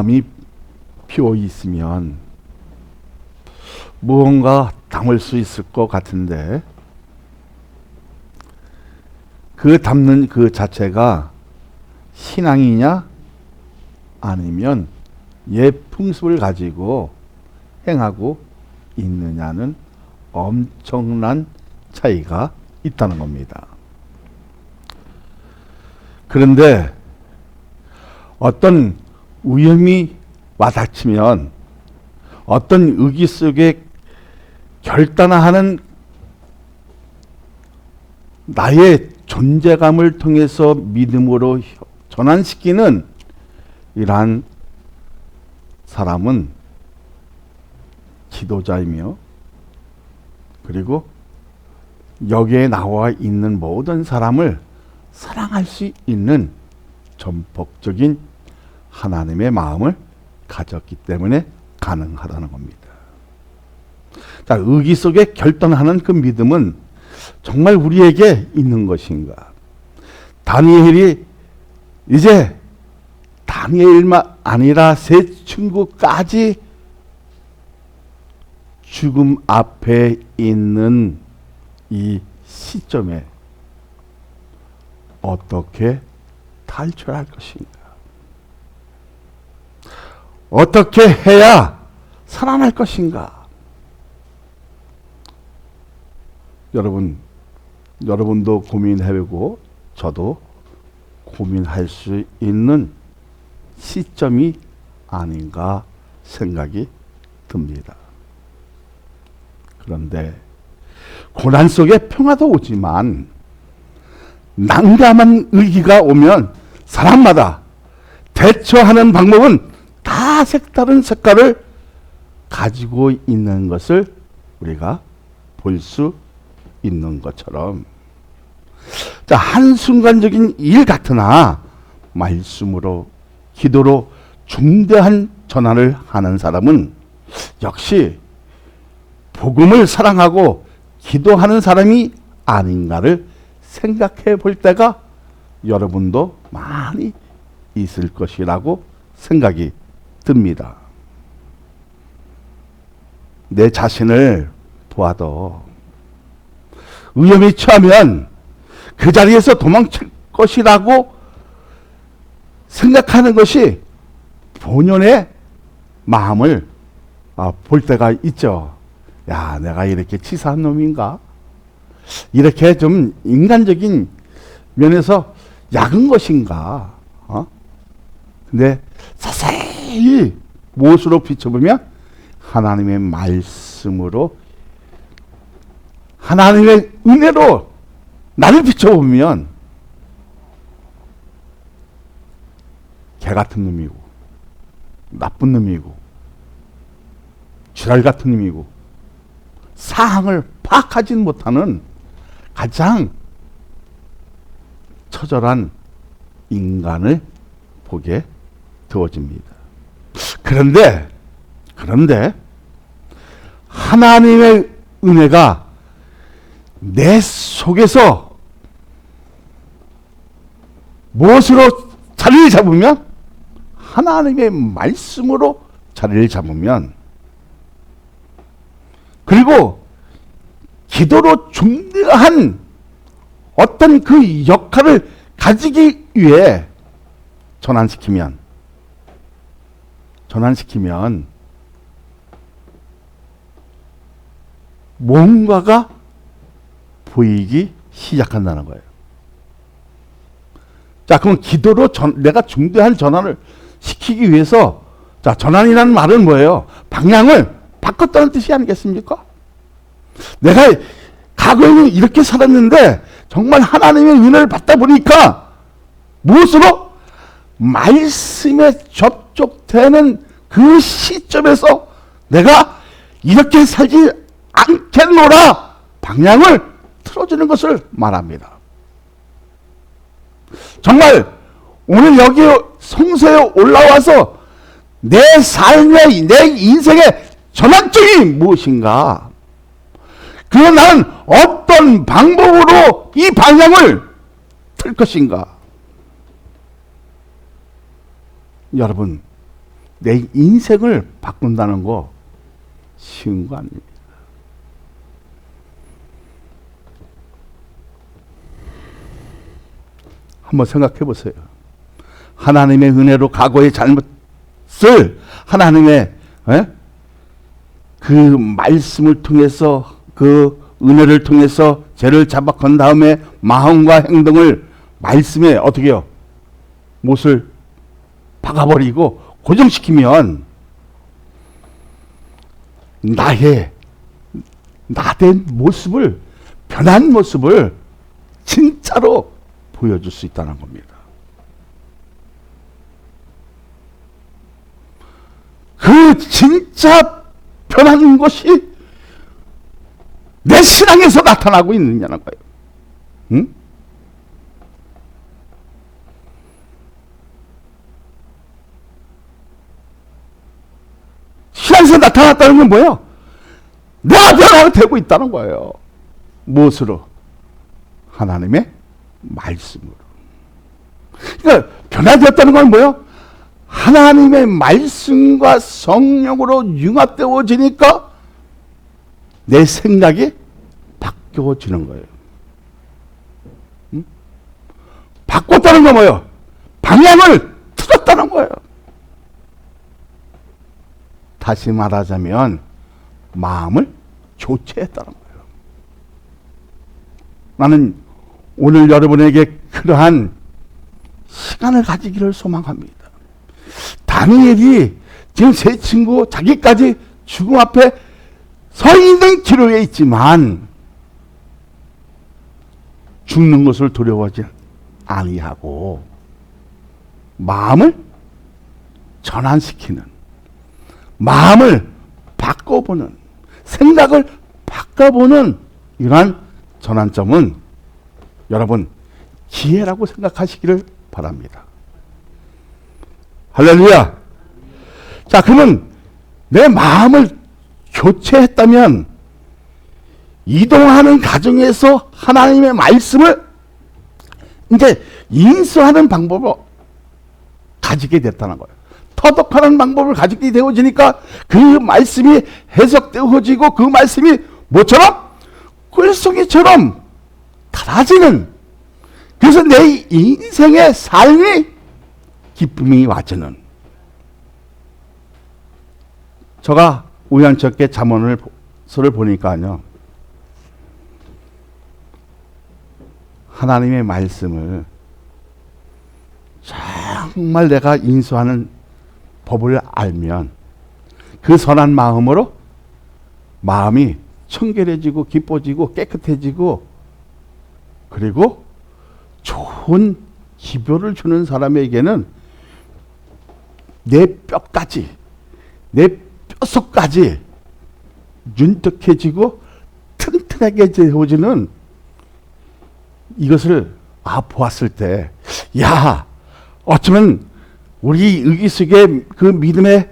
마음이 비어 있으면 무언가 담을 수 있을 것 같은데, 그 담는 그 자체가 신앙이냐 아니면 옛 풍습을 가지고 행하고 있느냐는 엄청난 차이가 있다는 겁니다. 그런데 어떤 위험이 와닥치면 어떤 의기 속에 결단하는 나의 존재감을 통해서 믿음으로 전환시키는 이러한 사람은 지도자이며, 그리고 여기에 나와 있는 모든 사람을 사랑할 수 있는 전폭적인 하나님의 마음을 가졌기 때문에 가능하다는 겁니다. 자, 의기 속에 결단하는 그 믿음은 정말 우리에게 있는 것인가? 다니엘이 이제 다니엘만 아니라 세 친구까지 죽음 앞에 있는 이 시점에 어떻게 탈출할 것인가? 어떻게 해야 살아날 것인가? 여러분도 고민해보고 저도 고민할 수 있는 시점이 아닌가 생각이 듭니다. 그런데 고난 속에 평화도 오지만 난감한 위기가 오면 사람마다 대처하는 방법은 다 색다른 색깔을 가지고 있는 것을 우리가 볼 수 있는 것처럼, 자, 한순간적인 일 같으나 말씀으로 기도로 중대한 전환을 하는 사람은 역시 복음을 사랑하고 기도하는 사람이 아닌가를 생각해 볼 때가 여러분도 많이 있을 것이라고 생각이 듭니다. 내 자신을 보아도 위험에 처하면 그 자리에서 도망칠 것이라고 생각하는 것이 본연의 마음을 볼 때가 있죠. 야, 내가 이렇게 치사한 놈인가? 이렇게 좀 인간적인 면에서 약은 것인가? 근데 자세히 무엇으로 비춰보면 하나님의 말씀으로, 하나님의 은혜로 나를 비춰보면 개 같은 놈이고 나쁜 놈이고 쥐랄 같은 놈이고 사항을 파악하지 못하는 가장 처절한 인간을 보게 되어집니다. 그런데 하나님의 은혜가 내 속에서 무엇으로 자리를 잡으면, 하나님의 말씀으로 자리를 잡으면, 그리고 기도로 중대한 어떤 그 역할을 가지기 위해 전환시키면 뭔가가 보이기 시작한다는 거예요. 자, 그럼 기도로 내가 중대한 전환을 시키기 위해서, 자, 전환이라는 말은 뭐예요? 방향을 바꿨다는 뜻이 아니겠습니까? 내가 과거에는 이렇게 살았는데 정말 하나님의 은혜를 받다 보니까 무엇으로? 말씀에 접촉되는 그 시점에서 내가 이렇게 살지 않겠노라 방향을 틀어주는 것을 말합니다. 정말 오늘 여기 성소에 올라와서 내 삶의, 내 인생의 전환점이 무엇인가? 그리고 나는 어떤 방법으로 이 방향을 틀 것인가? 여러분, 내 인생을 바꾼다는 거 쉬운 거 아닙니다. 한번 생각해 보세요. 하나님의 은혜로 과거의 잘못을 하나님의 그 말씀을 통해서, 그 은혜를 통해서 죄를 자박한 다음에 마음과 행동을 말씀에 어떻게 해요? 못을 박아버리고 고정시키면 나의 나된 모습을, 변한 모습을 진짜로 보여줄 수 있다는 겁니다. 그 진짜 변한 것이 내 신앙에서 나타나고 있느냐는 거예요. 응? 신앙에서 나타났다는 건 뭐예요? 내가 변화되고 있다는 거예요. 무엇으로? 하나님의 말씀으로. 그러니까 변화되었다는 건 뭐예요? 하나님의 말씀과 성령으로 융합되어지니까 내 생각이 바뀌어지는 거예요. 응? 바꿨다는 건 뭐예요? 방향을 틀었다는 거예요. 다시 말하자면 마음을 교체했다는 거예요. 나는 오늘 여러분에게 그러한 시간을 가지기를 소망합니다. 다니엘이 지금 세 친구 자기까지 죽음 앞에 서 있는 기로에 있지만 죽는 것을 두려워하지 아니하고 마음을 전환시키는, 마음을 바꿔보는, 생각을 바꿔보는 이러한 전환점은 여러분 기회라고 생각하시기를 바랍니다. 할렐루야. 자, 그러면 내 마음을 교체했다면 이동하는 과정에서 하나님의 말씀을 이제 인수하는 방법을 가지게 됐다는 거예요. 터득하는 방법을 가지게 되어지니까 그 말씀이 해석되어지고 그 말씀이 뭐처럼? 글송이처럼 달아지는, 그래서 내 인생의 삶이 기쁨이 와지는. 제가 우연찮게 잠언을 보니까요, 하나님의 말씀을 정말 내가 인수하는 법을 알면 그 선한 마음으로 마음이 청결해지고 기뻐지고 깨끗해지고, 그리고 좋은 기별을 주는 사람에게는 내 뼈까지, 내 뼛속까지 윤택해지고 튼튼하게 되어지는 이것을 보았을 때, 야, 어쩌면 우리 의기 속에 그 믿음의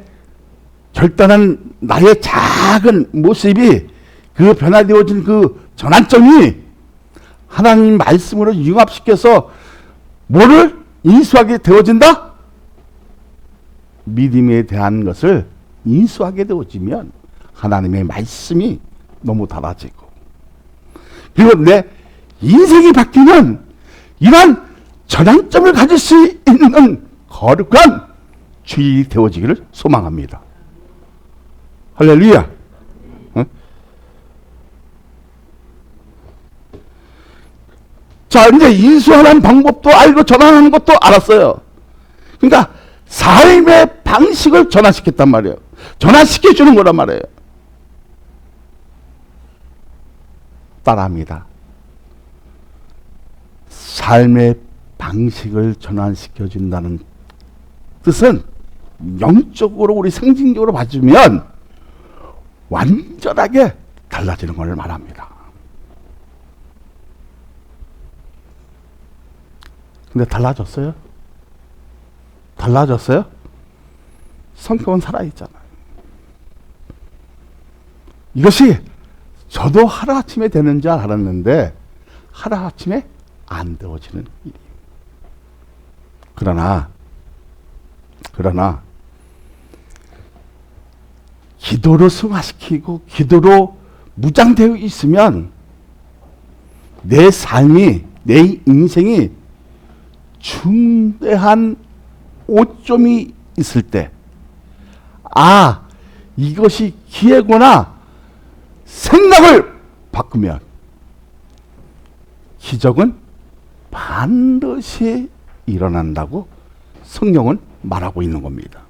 결단한 나의 작은 모습이, 그 변화되어진 그 전환점이 하나님 말씀으로 융합시켜서 뭐를 인수하게 되어진다? 믿음에 대한 것을 인수하게 되어지면 하나님의 말씀이 너무 달아지고, 그리고 내 인생이 바뀌는 이러한 전환점을 가질 수 있는 거룩한 주일이 되어지기를 소망합니다. 할렐루야. 응? 자, 이제 인수하는 방법도 알고 전환하는 것도 알았어요. 그러니까 삶의 방식을 전환시켰단 말이에요. 전환시켜주는 거란 말이에요. 따라합니다. 삶의 방식을 전환시켜준다는 뜻은 영적으로, 우리 상징적으로 봐주면 완전하게 달라지는 걸 말합니다. 근데 달라졌어요? 달라졌어요? 성격은 살아있잖아요. 이것이 저도 하루아침에 되는 줄 알았는데 하루아침에 안 되어지는 일이에요. 그러나 기도로 승화시키고 기도로 무장되어 있으면 내 삶이, 내 인생이 중대한 오점이 있을 때, 아, 이것이 기회구나 생각을 바꾸면 기적은 반드시 일어난다고 성경은 말하고 있는 겁니다.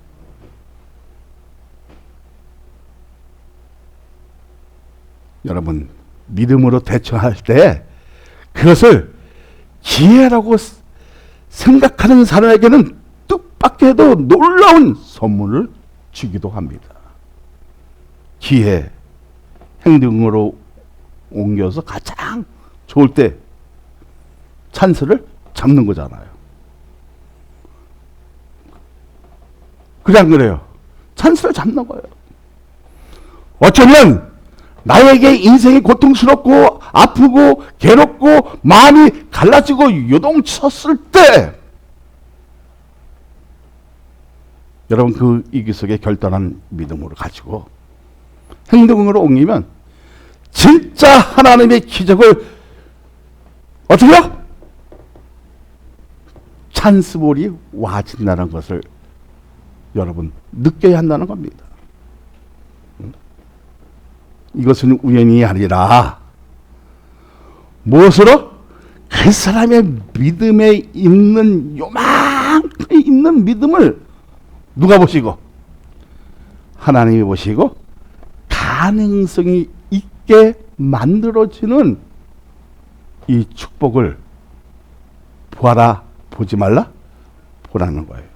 여러분, 믿음으로 대처할 때 그것을 기회라고 생각하는 사람에게는 뜻밖에도 놀라운 선물을 주기도 합니다. 기회, 행동으로 옮겨서 가장 좋을 때 찬스를 잡는 거잖아요. 그래 안 그래요? 찬스를 잡는 거예요. 어쩌면 나에게 인생이 고통스럽고 아프고 괴롭고 마음이 갈라지고 요동쳤을 때 여러분 그 위기 속에 결단한 믿음으로 가지고 행동으로 옮기면 진짜 하나님의 기적을 어떻게 해요? 찬스볼이 와진다는 것을 여러분 느껴야 한다는 겁니다. 이것은 우연이 아니라 무엇으로? 그 사람의 믿음에 있는 요만큼 있는 믿음을 누가 보시고? 하나님이 보시고 가능성이 있게 만들어지는 이 축복을 보아라, 보지 말라? 보라는 거예요.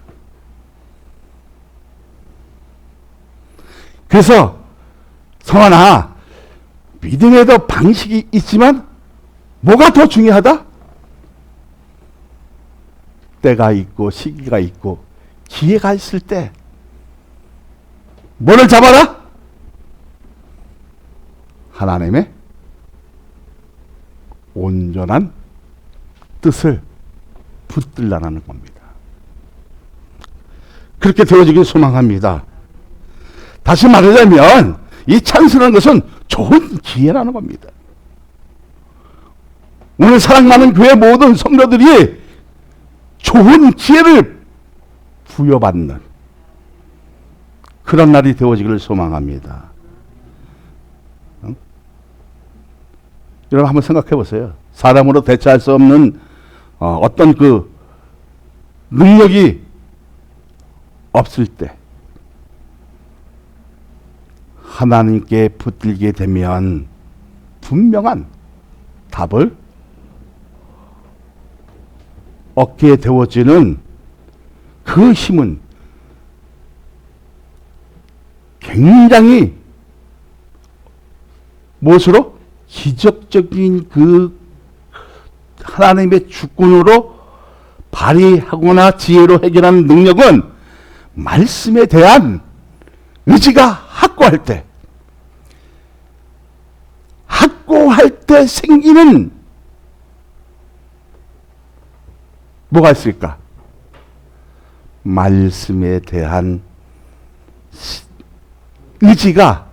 그래서 성환아, 믿음에도 방식이 있지만 뭐가 더 중요하다? 때가 있고 시기가 있고 기회가 있을 때 뭐를 잡아라? 하나님의 온전한 뜻을 붙들라는 겁니다. 그렇게 되어지길 소망합니다. 다시 말하자면 이 찬스라는 것은 좋은 기회라는 겁니다. 오늘 사랑하는 교회 모든 성도들이 좋은 기회를 부여받는 그런 날이 되어지기를 소망합니다. 응? 여러분 한번 생각해 보세요. 사람으로 대처할 수 없는 어떤 그 능력이 없을 때 하나님께 붙들게 되면 분명한 답을 얻게 되어지는 그 힘은 굉장히 무엇으로? 기적적인 그 하나님의 주권으로 발휘하거나 지혜로 해결하는 능력은 말씀에 대한 의지가 확고할 때 생기는 뭐가 있을까? 말씀에 대한 의지가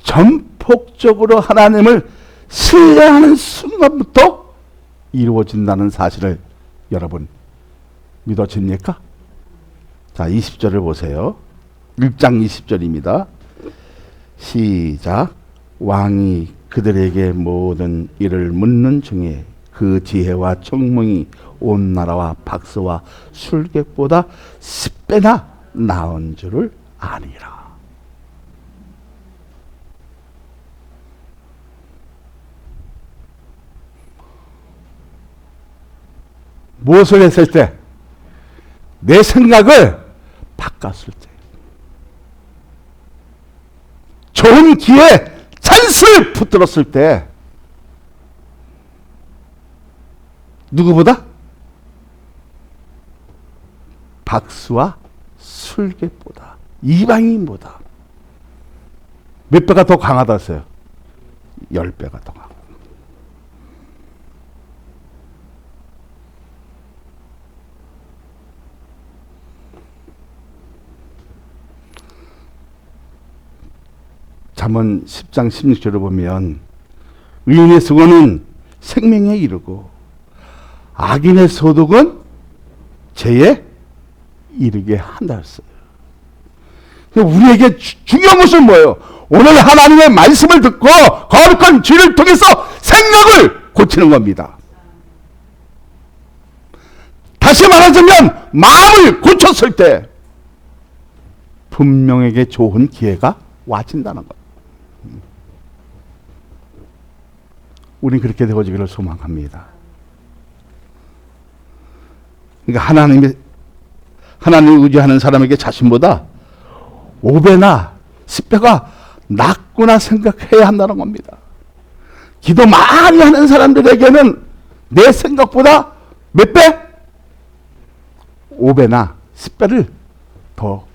전폭적으로 하나님을 신뢰하는 순간부터 이루어진다는 사실을 여러분 믿어집니까? 자, 20절을 보세요. 1장 20절입니다. 시작. 왕이 그들에게 모든 일을 묻는 중에 그 지혜와 총명이 온 나라와 박수와 술객보다 10배나 나은 줄을 아니라. 무엇을 했을 때? 내 생각을 바꿨을 때. 좋은 기회, 찬스를 붙들었을 때 누구보다? 박수와 술객보다, 이방인보다 몇 배가 더 강하다 했어요? 10배가 더 강하다. 잠언 10장 16절을 보면 의인의 수고는 생명에 이르고 악인의 소득은 죄에 이르게 한다 했어요. 우리에게 중요한 것은 뭐예요? 오늘 하나님의 말씀을 듣고 거룩한 죄를 통해서 생각을 고치는 겁니다. 다시 말하자면 마음을 고쳤을 때 분명에게 좋은 기회가 와진다는 거예요. 우린 그렇게 되어지기를 소망합니다. 그러니까 하나님을 의지하는 사람에게 자신보다 5배나 10배가 낫구나 생각해야 한다는 겁니다. 기도 많이 하는 사람들에게는 내 생각보다 몇 배? 5배나 10배를 더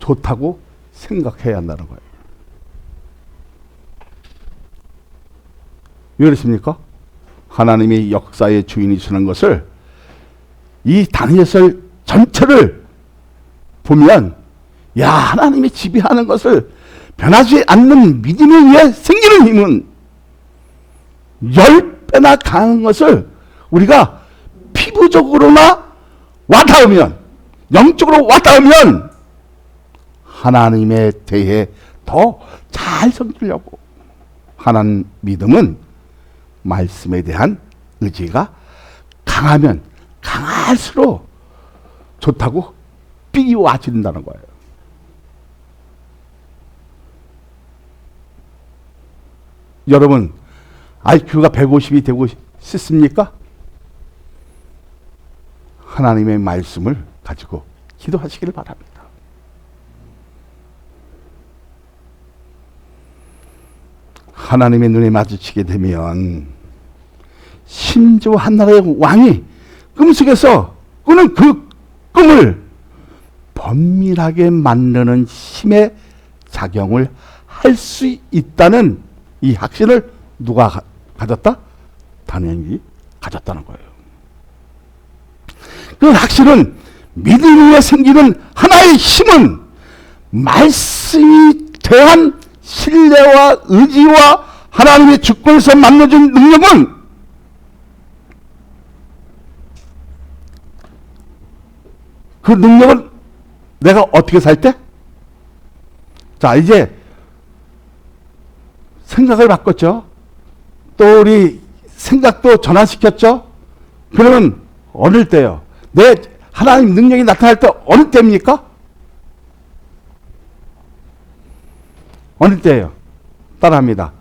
좋다고 생각해야 한다는 거예요. 왜 그러십니까? 하나님이 역사의 주인이시는 것을 이 다니엘서 전체를 보면 야, 하나님이 지배하는 것을 변하지 않는 믿음에 의해 생기는 힘은 10배나 강한 것을 우리가 피부적으로나 와닿으면, 영적으로 와닿으면 하나님에 대해 더 잘 섬기려고 하는 믿음은 말씀에 대한 의지가 강하면 강할수록 좋다고 삐와진다는 거예요. 여러분, IQ가 150이 되고 싶습니까? 하나님의 말씀을 가지고 기도하시길 바랍니다. 하나님의 눈에 마주치게 되면 심지어 한나라의 왕이 꿈속에서 꾸는 그 꿈을 번밀하게 만드는 힘의 작용을 할 수 있다는 이 확신을 누가 가졌다? 다니엘이 가졌다는 거예요. 그 확신은 믿음 위에 생기는 하나의 힘은 말씀이 대한 신뢰와 의지와 하나님의 주권에서 만나준 능력은 그 능력은 내가 어떻게 살 때? 자, 이제 생각을 바꿨죠. 또 우리 생각도 전환시켰죠. 그러면 어느 때요? 내 하나님 능력이 나타날 때 어느 때입니까? 어느 때예요? 따라합니다.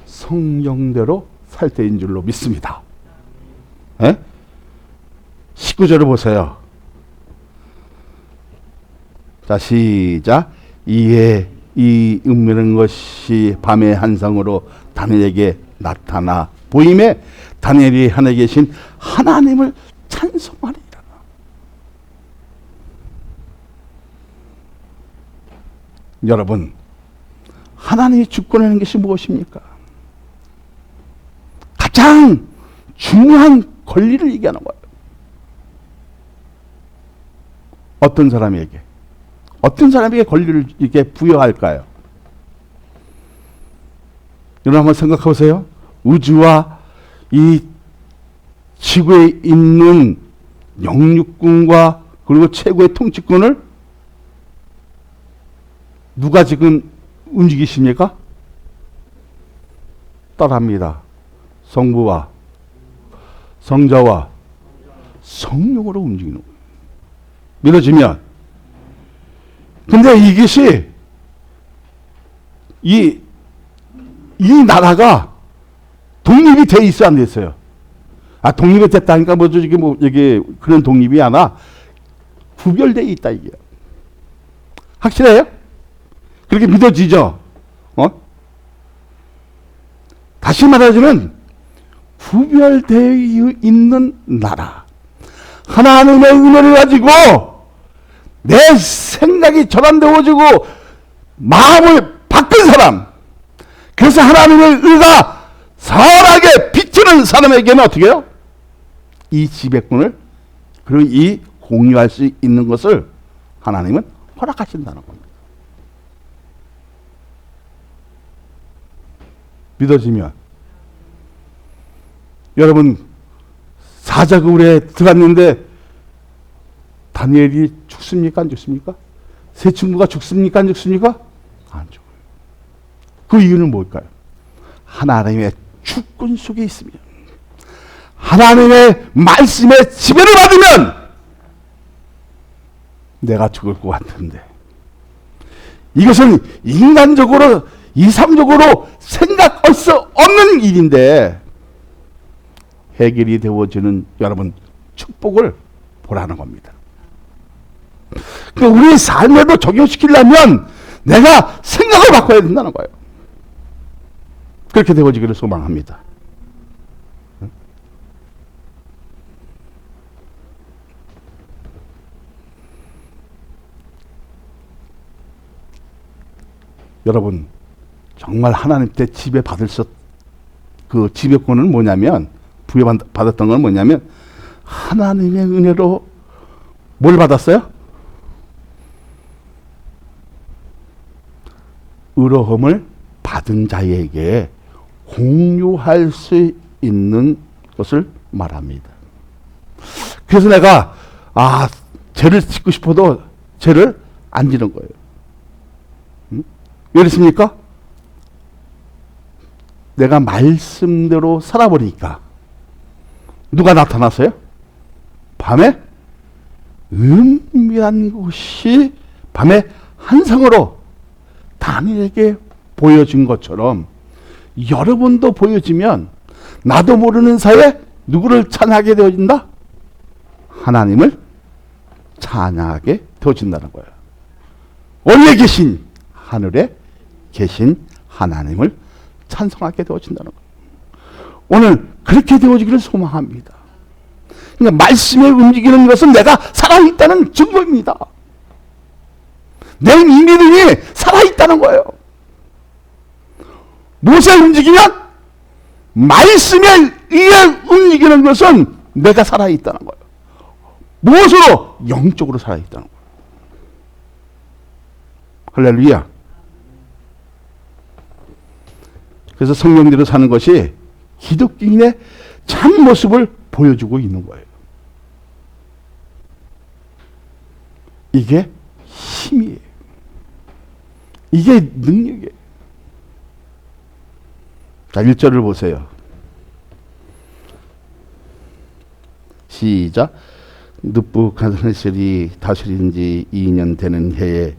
성령대로 살 때인 줄로 믿습니다. 에? 19절을 보세요. 자, 시작. 이에 이 은밀한 것이 밤의 한성으로 다니엘에게 나타나 보임에 다니엘이 하늘에 계신 하나님을 찬송하리라. 여러분, 하나님이 주권하는 것이 무엇입니까? 가장 중요한 권리를 얘기하는 거예요. 어떤 사람에게 권리를 이렇게 부여할까요? 여러분 한번 생각해 보세요. 우주와 이 지구에 있는 영육군과 그리고 최고의 통치권을 누가 지금 움직이십니까? 따라합니다. 성부와 성자와 성령으로 움직이는 거예요. 믿어지면. 근데 이것이 이 나라가 독립이 돼 있어 안 됐어요? 아, 독립이 됐다니까 이게 그런 독립이 아니라 구별되어 있다 이게. 확실해요? 그렇게 믿어지죠? 다시 말하자면 구별되어 있는 나라. 하나님의 은혜를 가지고 내 생각이 전환되어지고 마음을 바꾼 사람. 그래서 하나님의 의가 선하게 비치는 사람에게는 어떻게 해요? 이 지배권을 그리고 이 공유할 수 있는 것을 하나님은 허락하신다는 겁니다. 믿어지면. 여러분, 사자굴에 들어갔는데 다니엘이 죽습니까? 안 죽습니까? 세 친구가 죽습니까? 안 죽습니까? 안 죽어요. 그 이유는 뭘까요? 하나님의 주권 속에 있으면, 하나님의 말씀의 지배를 받으면 내가 죽을 것 같은데, 이것은 인간적으로, 이상적으로 생각할 수 없는 일인데 해결이 되어지는 여러분 축복을 보라는 겁니다. 그러니까 우리 삶에도 적용시키려면 내가 생각을 바꿔야 된다는 거예요. 그렇게 되어지기를 소망합니다. 여러분, 정말 하나님 때 지배받을 그 지배권은 뭐냐면, 부여받았던 건 뭐냐면, 하나님의 은혜로 뭘 받았어요? 의로움을 받은 자에게 공유할 수 있는 것을 말합니다. 그래서 내가 죄를 짓고 싶어도 죄를 안 지는 거예요. 왜 그렇습니까? 내가 말씀대로 살아보니까 누가 나타났어요? 밤에 은밀한 곳이 밤에 한상으로 다니엘에게 보여진 것처럼 여러분도 보여지면 나도 모르는 사이에 누구를 찬양하게 되어진다? 하나님을 찬양하게 되어진다는 거예요. 원래 계신 하늘에 계신 하나님을 찬송하게 되어진다는 거예요. 오늘 그렇게 되어지기를 소망합니다. 그러니까 말씀에 움직이는 것은 내가 살아있다는 증거입니다. 내 믿음이 살아있다는 거예요. 무엇에 움직이면? 말씀에 의해 움직이는 것은 내가 살아있다는 거예요. 무엇으로? 영적으로 살아있다는 거예요. 할렐루야. 그래서 성령대로 사는 것이 기독교인의 참모습을 보여주고 있는 거예요. 이게 힘이에요. 이게 능력이에요. 자, 1절을 보세요. 시작. 느부갓네살이 다스린 지 2년 되는 해에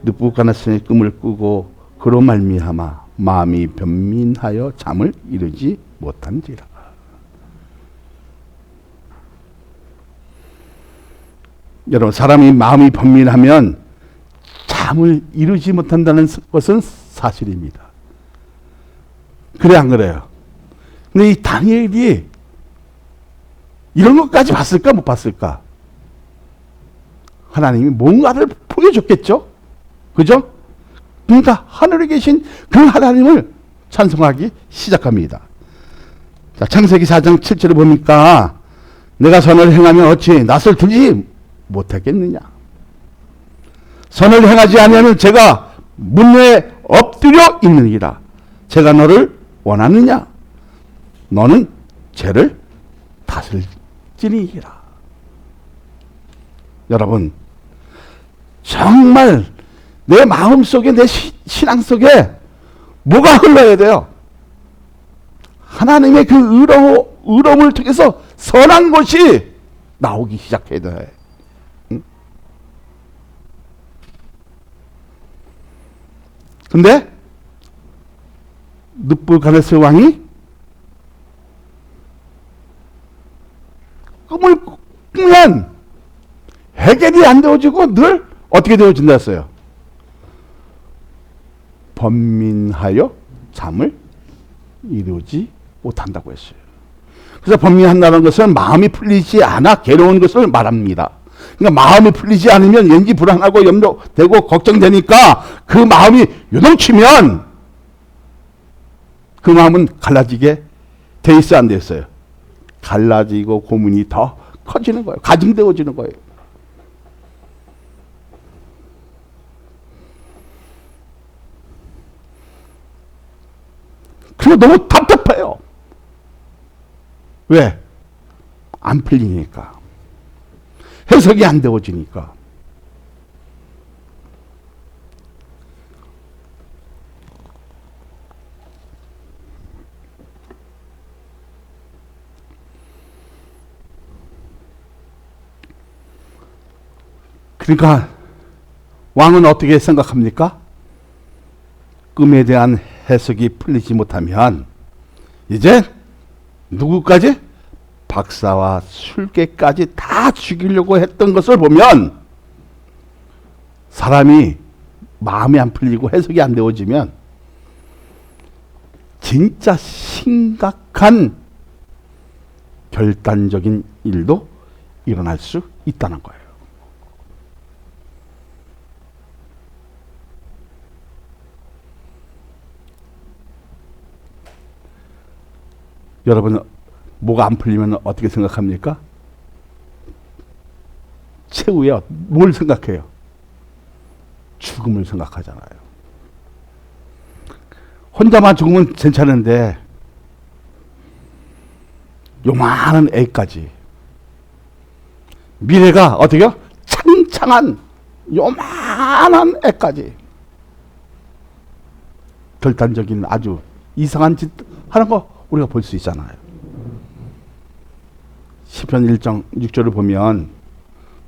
느부갓네살의 꿈을 꾸고 그로 말미암아 마음이 변민하여 잠을 이루지 못한지라. 여러분, 사람이 마음이 변민하면 잠을 이루지 못한다는 것은 사실입니다. 그래 안 그래요? 근데 이 다니엘이 이런 것까지 봤을까 못 봤을까? 하나님이 뭔가를 보여줬겠죠? 그죠? 그러니까 하늘에 계신 그 하나님을 찬송하기 시작합니다. 자, 창세기 4장 7절을 보니까 내가 선을 행하면 어찌 낯을 들지 못하겠느냐. 선을 행하지 아니하면 제가 문에 엎드려 있느니라. 제가 너를 원하느냐. 너는 죄를 다스릴지니라. 여러분, 정말 내 마음 속에, 내 신앙 속에 뭐가 흘러야 돼요? 하나님의 그 의로움을 통해서 선한 것이 나오기 시작해야 돼. 응? 근데 느부갓네살 왕이 꿈을 꾸면 해결이 안 되어지고 늘 어떻게 되어진다 했어요? 번민하여 잠을 이루지 못한다고 했어요. 그래서 번민한다는 것은 마음이 풀리지 않아 괴로운 것을 말합니다. 그러니까 마음이 풀리지 않으면 왠지 불안하고 염려되고 걱정되니까 그 마음이 요동치면 그 마음은 갈라지게 돼 있어 안 됐어요? 갈라지고 고민이 더 커지는 거예요. 가중되어지는 거예요. 그거 너무 답답해요. 왜? 안 풀리니까. 해석이 안 되어지니까. 그러니까 왕은 어떻게 생각합니까? 꿈에 대한 해석이 풀리지 못하면 이제 누구까지? 박사와 술객까지 다 죽이려고 했던 것을 보면 사람이 마음이 안 풀리고 해석이 안 되어지면 진짜 심각한 결단적인 일도 일어날 수 있다는 거예요. 여러분, 뭐가 안 풀리면 어떻게 생각합니까? 최후에 뭘 생각해요? 죽음을 생각하잖아요. 혼자만 죽으면 괜찮은데 요만한 애까지 미래가 어떻게요? 창창한 요만한 애까지 결단적인 아주 이상한 짓 하는 거 우리가 볼 수 있잖아요. 시편 1장 6절을 보면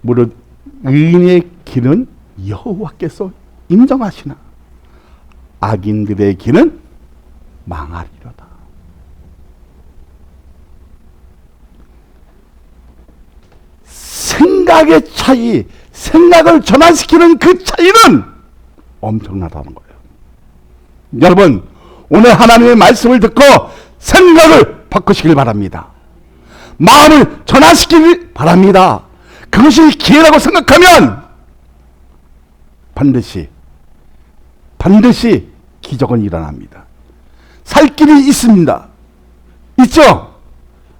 무릇 의인의 길은 여호와께서 인정하시나 악인들의 길은 망하리로다. 생각의 차이, 생각을 전환시키는 그 차이는 엄청나다는 거예요. 여러분, 오늘 하나님의 말씀을 듣고 생각을 바꾸시길 바랍니다. 마음을 전환시키길 바랍니다. 그것이 기회라고 생각하면 반드시 기적은 일어납니다. 살 길이 있습니다. 있죠?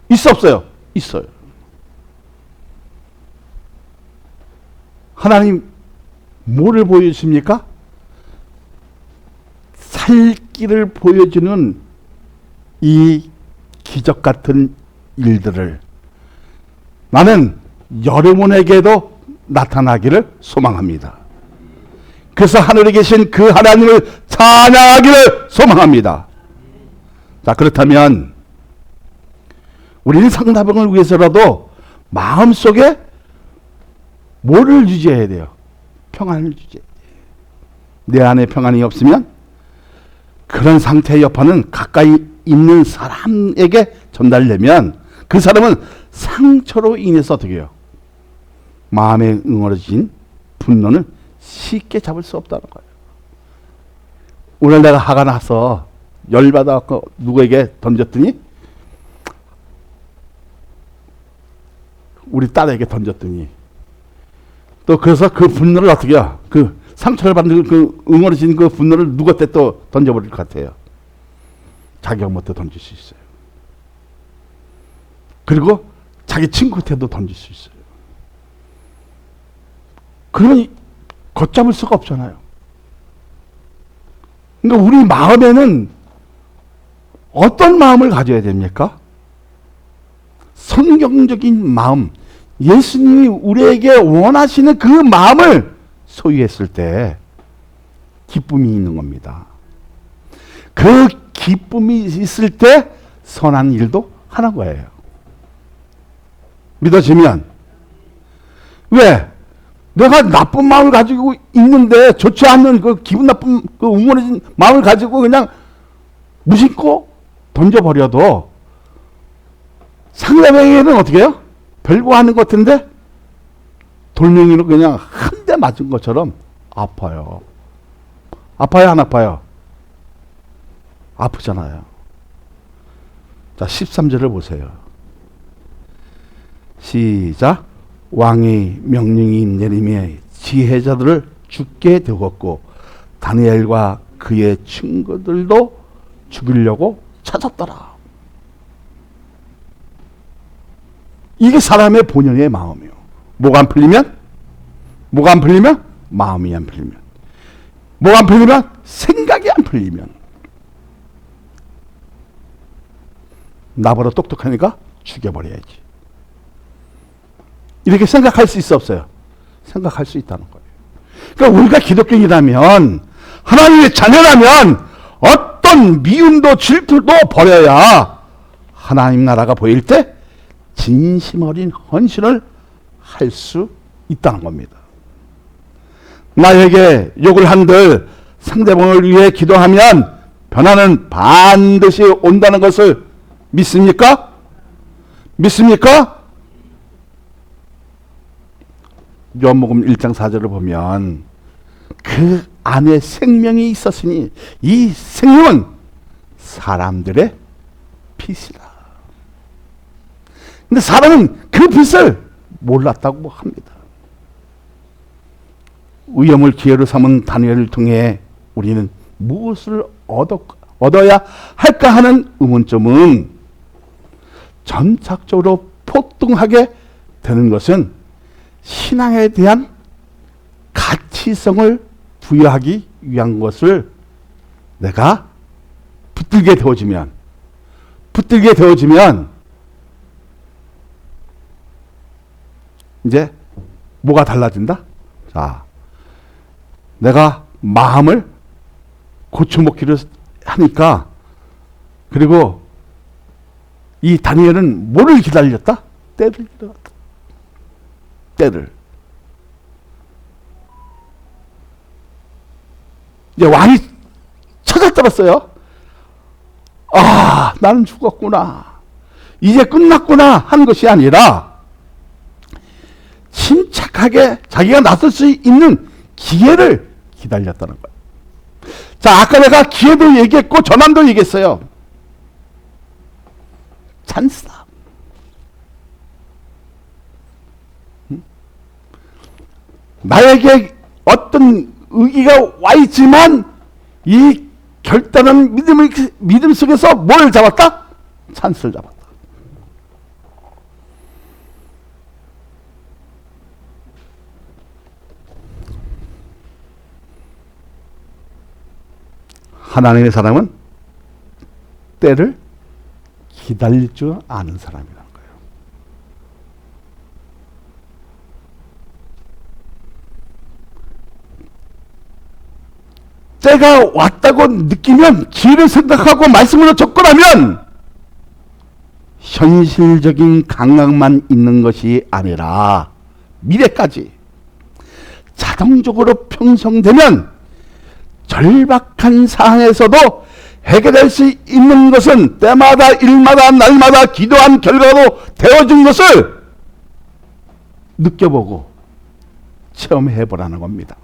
있어 없어요? 있어요. 하나님 뭐를 보여주십니까? 살 길을 보여주는 이 기적 같은 일들을 나는 여러분에게도 나타나기를 소망합니다. 그래서 하늘에 계신 그 하나님을 찬양하기를 소망합니다. 자, 그렇다면 우리는 상대방을 위해서라도 마음속에 뭐를 유지해야 돼요? 평안을 유지해야 돼요. 내 안에 평안이 없으면 그런 상태의 여파는 가까이 있는 사람에게 전달되면 그 사람은 상처로 인해서 어떻게 해요? 마음에 응어려진 분노는 쉽게 잡을 수 없다는 거예요. 오늘 내가 화가 나서 열받아서 누구에게 던졌더니 우리 딸에게 던졌더니 또 그래서 그 분노를 어떻게 해요? 그 상처를 받는 그 응어려진 그 분노를 누구한테 또 던져버릴 것 같아요. 자기 엄마한테 던질 수 있어요. 그리고 자기 친구한테도 던질 수 있어요. 그러면 걷잡을 수가 없잖아요. 그러니까 우리 마음에는 어떤 마음을 가져야 됩니까? 성경적인 마음, 예수님이 우리에게 원하시는 그 마음을 소유했을 때 기쁨이 있는 겁니다. 그 기쁨이 있을 때 선한 일도 하는 거예요. 믿어지면. 왜? 내가 나쁜 마음을 가지고 있는데 좋지 않는 그 기분 나쁜 그 응원해진 마음을 가지고 그냥 무심코 던져버려도 상대방에게는 어떻게 해요? 별거 하는 것 같은데 돌멩이로 그냥 한 대 맞은 것처럼 아파요. 아파요, 안 아파요? 아프잖아요. 자, 13절을 보세요. 시작. 왕이 명령이 내림에 지혜자들을 죽게 되었고 다니엘과 그의 친구들도 죽이려고 찾았더라. 이게 사람의 본연의 마음이에요. 뭐가 안 풀리면? 뭐가 안 풀리면? 마음이 안 풀리면. 뭐가 안 풀리면? 생각이 안 풀리면. 나보다 똑똑하니까 죽여버려야지. 이렇게 생각할 수 있어 없어요? 생각할 수 있다는 거예요. 그러니까 우리가 기독교인이라면, 하나님의 자녀라면 어떤 미움도 질투도 버려야 하나님 나라가 보일 때 진심 어린 헌신을 할 수 있다는 겁니다. 나에게 욕을 한들 상대방을 위해 기도하면 변화는 반드시 온다는 것을 믿습니까? 믿습니까? 요한복음 1장 4절을 보면 그 안에 생명이 있었으니 이 생명은 사람들의 빛이다. 근데 사람은 그 빛을 몰랐다고 합니다. 위험을 기회로 삼은 다니엘을 통해 우리는 무엇을 얻어야 할까 하는 의문점은 점차적으로 폭등하게 되는 것은 신앙에 대한 가치성을 부여하기 위한 것을 내가 붙들게 되어지면 이제 뭐가 달라진다? 자, 내가 마음을 고쳐먹기로 하니까, 그리고 이 다니엘은 뭐를 기다렸다? 때를 기다렸다. 때를. 이제 왕이 찾아들었어요. 아, 나는 죽었구나. 이제 끝났구나 한 것이 아니라 침착하게 자기가 나설 수 있는 기회를 기다렸다는 거예요. 자, 아까 내가 기회도 얘기했고 전환도 얘기했어요. 찬스다. 나에게 어떤 의기가 와 있지만 이 결단은 믿음 속에서 뭘 잡았다? 찬스를 잡았다. 하나님의 사람은 때를 기다릴 줄 아는 사람이라는 거예요. 때가 왔다고 느끼면 기회를 생각하고 말씀으로 접근하면 현실적인 감각만 있는 것이 아니라 미래까지 자동적으로 형성되면 절박한 상황에서도 해결할 수 있는 것은 때마다 일마다 날마다 기도한 결과로 되어진 것을 느껴보고 체험해보라는 겁니다.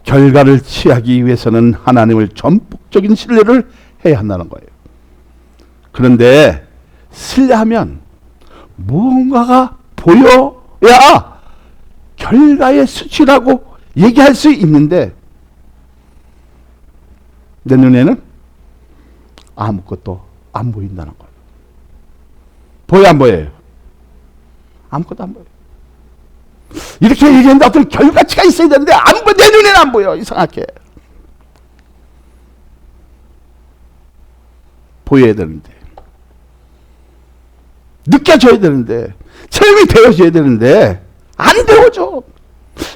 결과를 취하기 위해서는 하나님을 전폭적인 신뢰를 해야 한다는 거예요. 그런데 신뢰하면 무언가가 보여야 결과의 수치라고 얘기할 수 있는데 내 눈에는 아무것도 안 보인다는 거예요. 보여 안 보여요? 아무것도 안 보여요. 이렇게 얘기했는데 어떤 결과치가 있어야 되는데 안 보여. 내 눈에는 안 보여. 이상하게. 보여야 되는데, 느껴져야 되는데, 체험이 되어져야 되는데 안 되어져.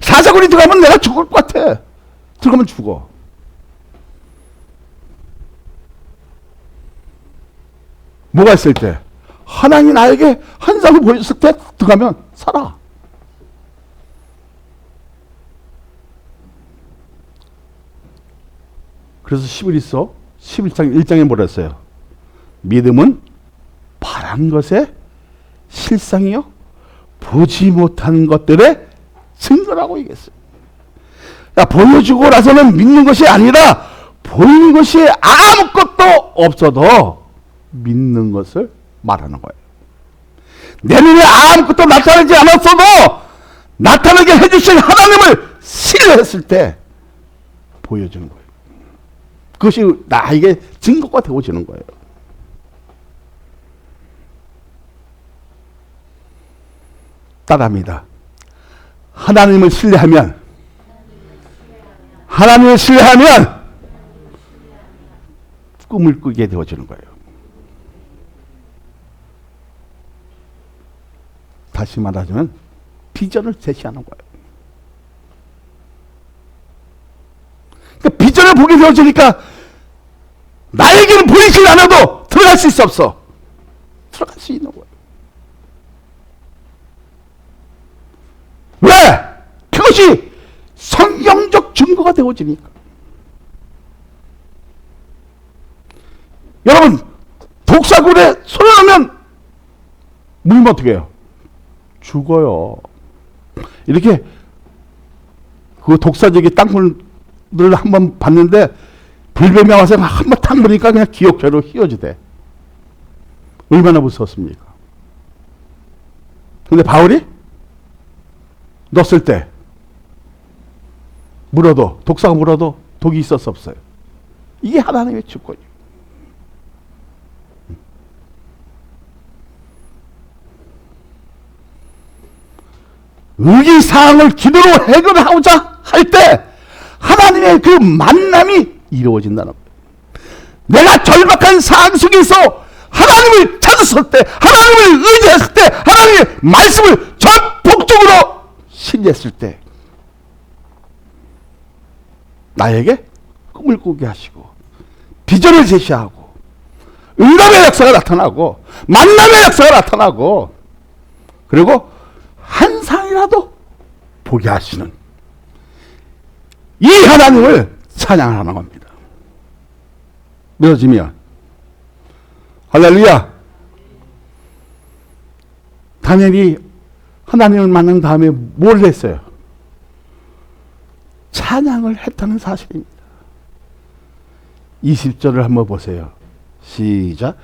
사자굴이 들어가면 내가 죽을 것 같아. 들어가면 죽어. 뭐가 있을 때? 하나님이 나에게 환상을 보였을 때 들어가면 살아. 그래서 시브리서 11장 1장에 뭐라 했어요? 믿음은 바란 것의 실상이요 보지 못한 것들의 증거라고 얘기했어요. 그러니까 보여주고 나서는 믿는 것이 아니라 보이는 것이 아무것도 없어도 믿는 것을 말하는 거예요. 내 눈에 아무것도 나타나지 않았어도 나타나게 해주신 하나님을 신뢰했을 때 보여주는 거예요. 그것이 나에게 증거가 되어지는 거예요. 따라합니다. 하나님을 신뢰하면 하나님을 신뢰하면 꿈을 꾸게 되어지는 거예요. 다시 말하자면 비전을 제시하는 거예요. 그러니까 비전을 보게 되어지니까 나에게는 보이지 않아도 들어갈 수 없어. 들어갈 수 있는 거예요. 왜? 그것이 성경적 증거가 되어지니까. 여러분, 독사굴에 손을 넣으면 물면 어떻게 해요? 죽어요. 이렇게 그 독사적인 땅굴을 한번 봤는데 불뱀이 와서 한번 탁 보니까 그냥 기억자로 휘어지대. 얼마나 무서웠습니까? 근데 바울이 넣었을 때 물어도, 독사가 물어도 독이 있었어 없어요? 이게 하나님의 주권이에요. 의기사항을 기도로 해결하고자 할 때 하나님의 그 만남이 이루어진다는 거예요. 내가 절박한 상황 속에서 하나님을 찾았을 때, 하나님을 의지했을 때, 하나님의 말씀을 전폭적으로 신뢰했을 때 나에게 꿈을 꾸게 하시고 비전을 제시하고 응답의 역사가 나타나고 만남의 역사가 나타나고 그리고 한 상이라도 보게 하시는 이 하나님을 찬양하는 겁니다. 믿어지면 할렐루야. 다니엘이 하나님을 만난 다음에 뭘 했어요? 찬양을 했다는 사실입니다. 20절을 한번 보세요. 시작.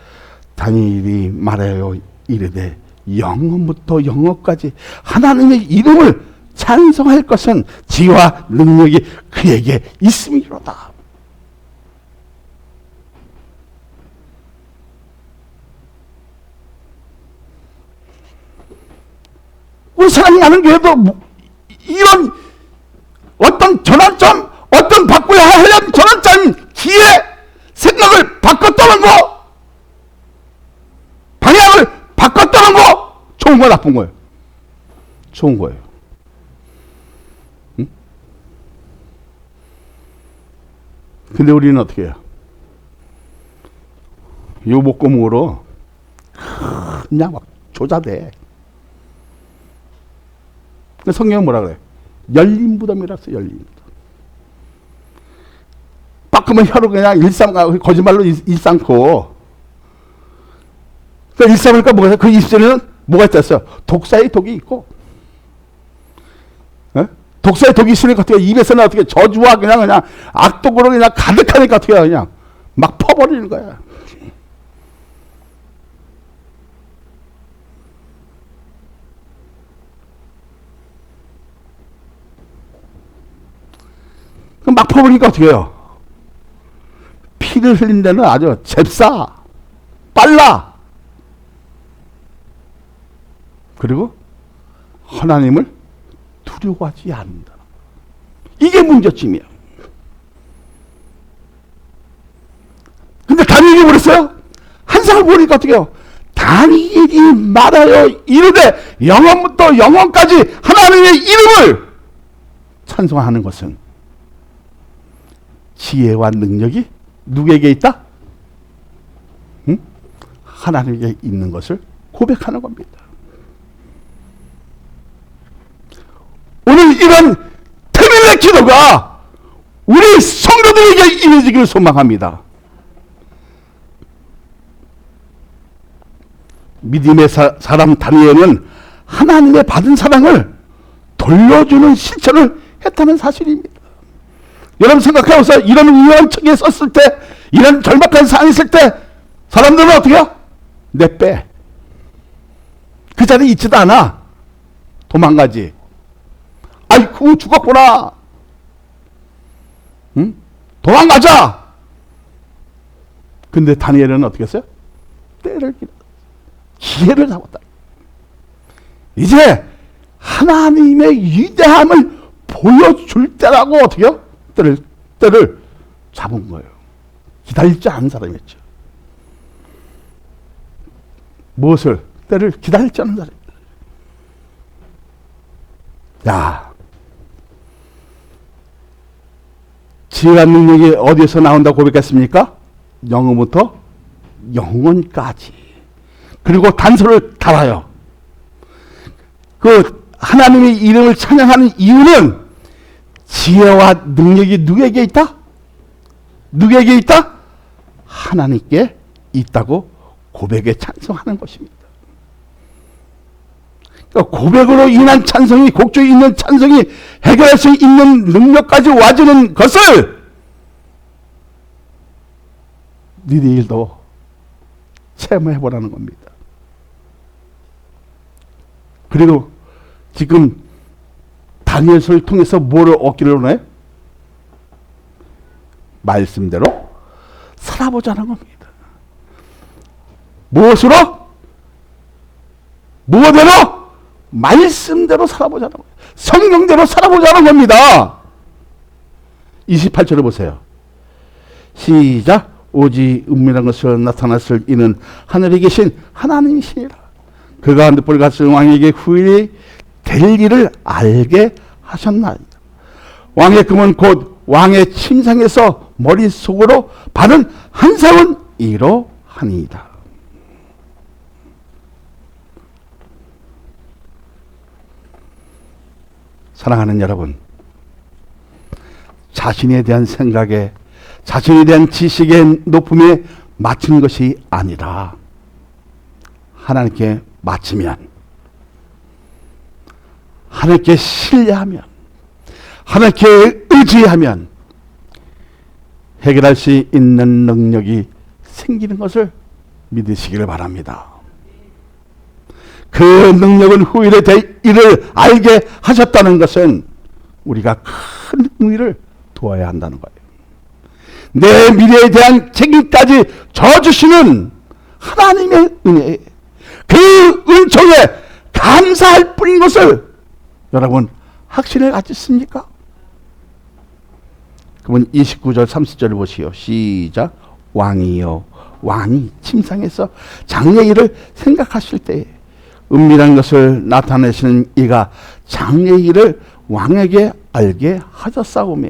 다니엘이 말하여 이르되 영원부터 영원까지 하나님의 이름을 찬송할 것은 지혜와 능력이 그에게 있음이로다. 우리 사랑하는 교회도 이런 어떤 전환점, 어떤 바꿔야 하려는 전환점, 기회, 생각을 바꿨다는 거, 방향을 바꿨다는 거, 좋은 거 나쁜 거예요? 좋은 거예요. 응? 근데 우리는 어떻게 해요? 요 목구멍으로 그냥 막 조자대. 성경은 뭐라 그래? 열린 무덤이라서 열린 무덤. 빡으면 혀로 그냥 거짓말로 일삼고. 그 일삼으니까 뭐가 있어? 그 입술에는 뭐가 있었어요? 독사의 독이 있고. 에? 독사의 독이 있으니까 어떻게 입에서는 어떻게 저주와 그냥 악독으로 그냥 가득하니까 어떻게 그냥 막 퍼버리는 거야. 막 퍼버리니까 어떻게 해요? 피를 흘린 데는 아주 잽싸, 빨라. 그리고 하나님을 두려워하지 않는다. 이게 문제점이야. 근데 다니엘이 뭐랬어요? 한상을 보니까 어떻게 해요? 다니엘이 말하여 이르되 영원부터 영원까지 하나님의 이름을 찬송하는 것은 지혜와 능력이 누구에게 있다? 응? 하나님에게 있는 것을 고백하는 겁니다. 오늘 이런 태민의 기도가 우리 성도들에게 이루어지기를 소망합니다. 믿음의 사람 다니엘은 하나님의 받은 사랑을 돌려주는 실천을 했다는 사실입니다. 여러분 생각해보세요. 이런 위험한 처지에 섰을 때, 이런 절박한 상황이 있을 때 사람들은 어떻게 해요? 내빼. 그 자리에 있지도 않아. 도망가지. 아이쿠 죽었구나. 응? 도망가자. 근데 다니엘은 어떻게 했어요? 때를 기다. 기회를 잡았다. 이제 하나님의 위대함을 보여줄 때라고 어떻게 해요? 때를 잡은 거예요. 기다리지 않은 사람이었죠. 무엇을? 때를 기다리지 않은 사람. 야, 지혜와 능력이 어디에서 나온다고 고백했습니까? 영원부터 영원까지. 그리고 단서를 달아요. 그 하나님의 이름을 찬양하는 이유는 지혜와 능력이 누구에게 있다? 누구에게 있다? 하나님께 있다고 고백에 찬송하는 것입니다. 그러니까 고백으로 인한 찬송이, 곡조에 있는 찬송이 해결할 수 있는 능력까지 와주는 것을 니들도 체험해보라는 겁니다. 그리고 지금 다니엘서를 통해서 뭐를 얻기를 원해? 말씀대로 살아보자는 겁니다. 무엇으로? 무엇대로? 말씀대로 살아보자는 거예요. 성경대로 살아보자는 겁니다. 28절을 보세요. 시작. 오직 은밀한 것을 나타났을 이는 하늘에 계신 하나님이시니라. 그가 한드불 같은 왕에게 후일이 될 일을 알게 하셨나이다. 왕의 금은 곧 왕의 침상에서 머릿속으로 바른 한상은 이러하니이다. 사랑하는 여러분, 자신에 대한 생각에, 자신에 대한 지식의 높음에 맞춘 것이 아니라 하나님께 맞추면, 하나님께 신뢰하면, 하나님께 의지하면 해결할 수 있는 능력이 생기는 것을 믿으시기를 바랍니다. 그 능력은 후일에 될 일을 알게 하셨다는 것은 우리가 큰 의미를 두어야 한다는 거예요. 내 미래에 대한 책임까지 져주시는 하나님의 은혜, 그 은총에 감사할 뿐인 것을 여러분 확신을 가졌습니까? 그러면 29절 30절을 보시오. 시작. 왕이요, 왕이 침상에서 장래의 일을 생각하실 때에 은밀한 것을 나타내시는 이가 장래의 일을 왕에게 알게 하셨사오매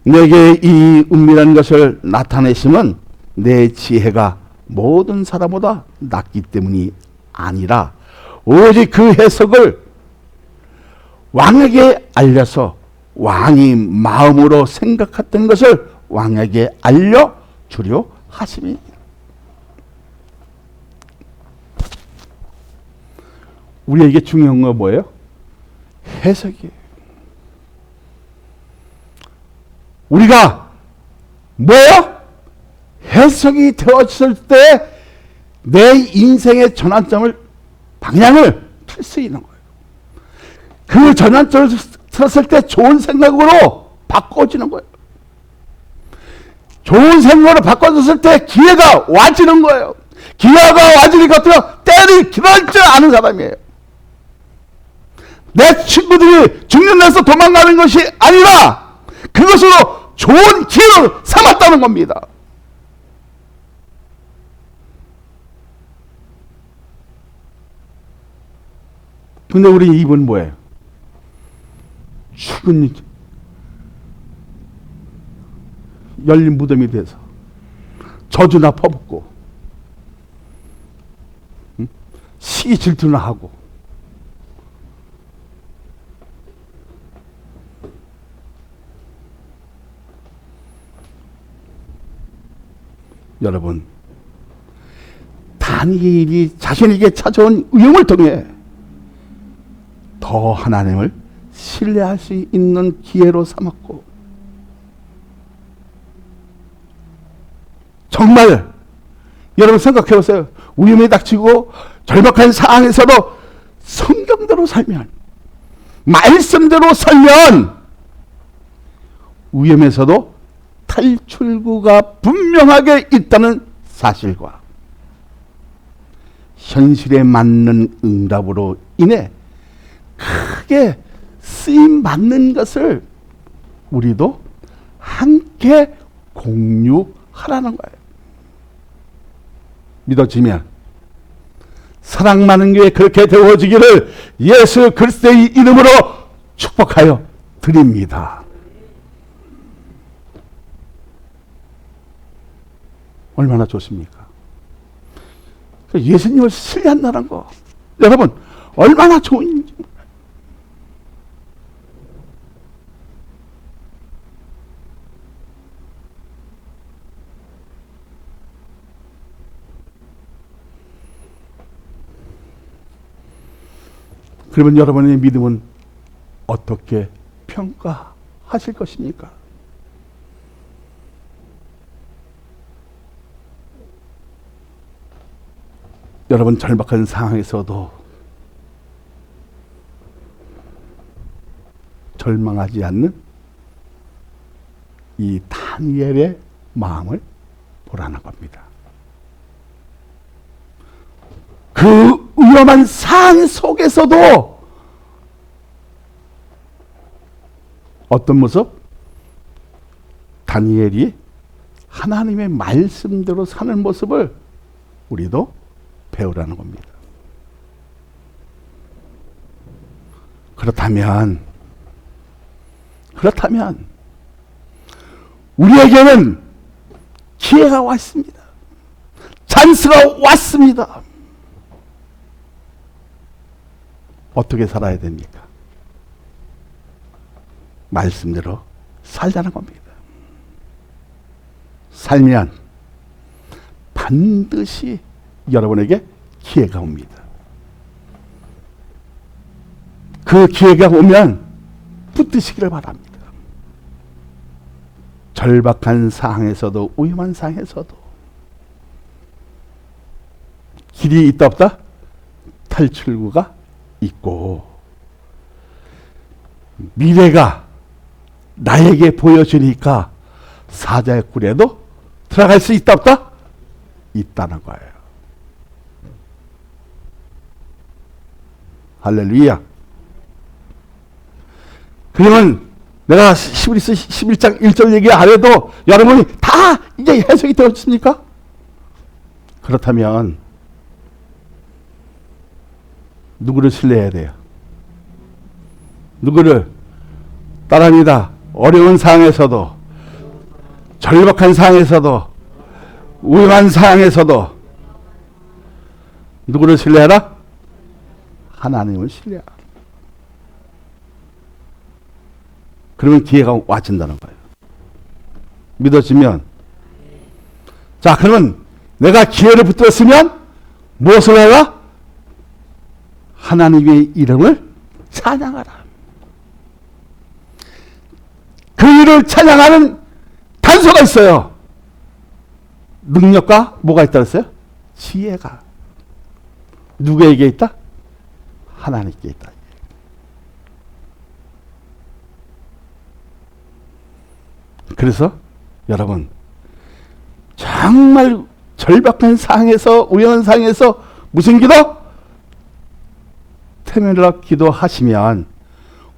내게 이 은밀한 것을 나타내심은 내 지혜가 모든 사람보다 낫기 때문이 아니라 오직 그 해석을 왕에게 알려서 왕이 마음으로 생각했던 것을 왕에게 알려주려 하심이니라. 우리에게 중요한 건 뭐예요? 해석이에요. 우리가 뭐예요? 해석이 되었을 때 내 인생의 전환점을, 방향을 틀 수 있는 거예요. 그 전환점을 틀었을 때 좋은 생각으로 바꿔지는 거예요. 좋은 생각으로 바꿔졌을 때 기회가 와지는 거예요. 기회가 와지니까 어때요? 때를 기다릴 줄 아는 사람이에요. 내 친구들이 죽는 데서 도망가는 것이 아니라 그것으로 좋은 기회를 삼았다는 겁니다. 근데 우리 입은 뭐예요? 죽은 열린 무덤이 돼서 저주나 퍼붓고 시기 질투나 하고 여러분, 다니엘이 자신에게 찾아온 위험을 통해 더 하나님을 신뢰할 수 있는 기회로 삼았고, 정말 여러분 생각해 보세요. 위험이 닥치고 절박한 상황에서도 성경대로 살면, 말씀대로 살면 위험에서도 탈출구가 분명하게 있다는 사실과 현실에 맞는 응답으로 인해 크게 쓰임 받는 것을 우리도 함께 공유하라는 거예요. 믿어지면 사랑 많은 교회 그렇게 되어지기를 예수 그리스도의 이름으로 축복하여 드립니다. 얼마나 좋습니까? 예수님을 신뢰한다는 거 여러분 얼마나 좋은 일인지. 그러면 여러분의 믿음은 어떻게 평가하실 것입니까? 여러분 절박한 상황에서도 절망하지 않는 이 다니엘의 마음을 보라는 겁니다. 그 위험한 상황 속에서도 어떤 모습? 다니엘이 하나님의 말씀대로 사는 모습을 우리도 배우라는 겁니다. 그렇다면 우리에게는 기회가 왔습니다. 찬스가 왔습니다. 어떻게 살아야 됩니까? 말씀대로 살자는 겁니다. 살면 반드시 여러분에게 기회가 옵니다. 그 기회가 오면 붙드시기를 바랍니다. 절박한 상황에서도 위험한 상황에서도 길이 있다 없다? 탈출구가 있고 미래가 나에게 보여주니까 사자의 굴에도 들어갈 수 있다 없다? 있다는 거예요. 할렐루야. 그러면 내가 히브리서 11장 1절 얘기 안 해도 여러분이 다 이제 해석이 되었습니까? 그렇다면 누구를 신뢰해야 돼요? 누구를? 따라합니다. 어려운 상황에서도 절박한 상황에서도 위험한 상황에서도 누구를 신뢰하라? 하나님을 신뢰하라. 그러면 기회가 와진다는 거예요. 믿어지면. 자, 그러면 내가 기회를 붙들었으면 무엇을 해라? 하나님의 이름을 찬양하라. 그 일을 찬양하는 단서가 있어요. 능력과 뭐가 있다 그랬어요? 지혜가. 누구에게 있다? 하나님께 있다. 그래서 여러분 정말 절박한 상황에서 위험한 상황에서 무슨 기도? 테멜라 기도하시면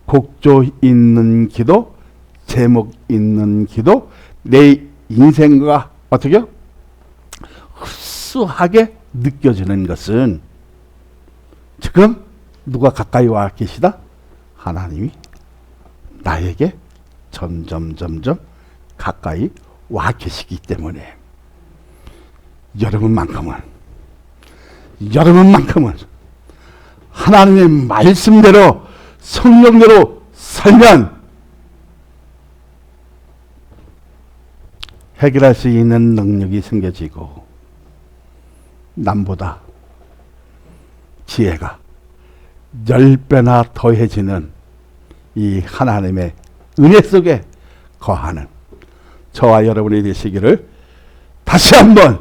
곡조 있는 기도, 제목 있는 기도, 내 인생과 어떻게요? 흡수하게 느껴지는 것은 지금 누가 가까이 와 계시다? 하나님이 나에게 점점 가까이 와 계시기 때문에 여러분만큼은 하나님의 말씀대로 성령대로 살면 해결할 수 있는 능력이 생겨지고 남보다 지혜가 10배나 더해지는 이 하나님의 은혜 속에 거하는 저와 여러분이 되시기를 다시 한번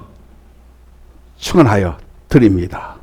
축원하여 드립니다.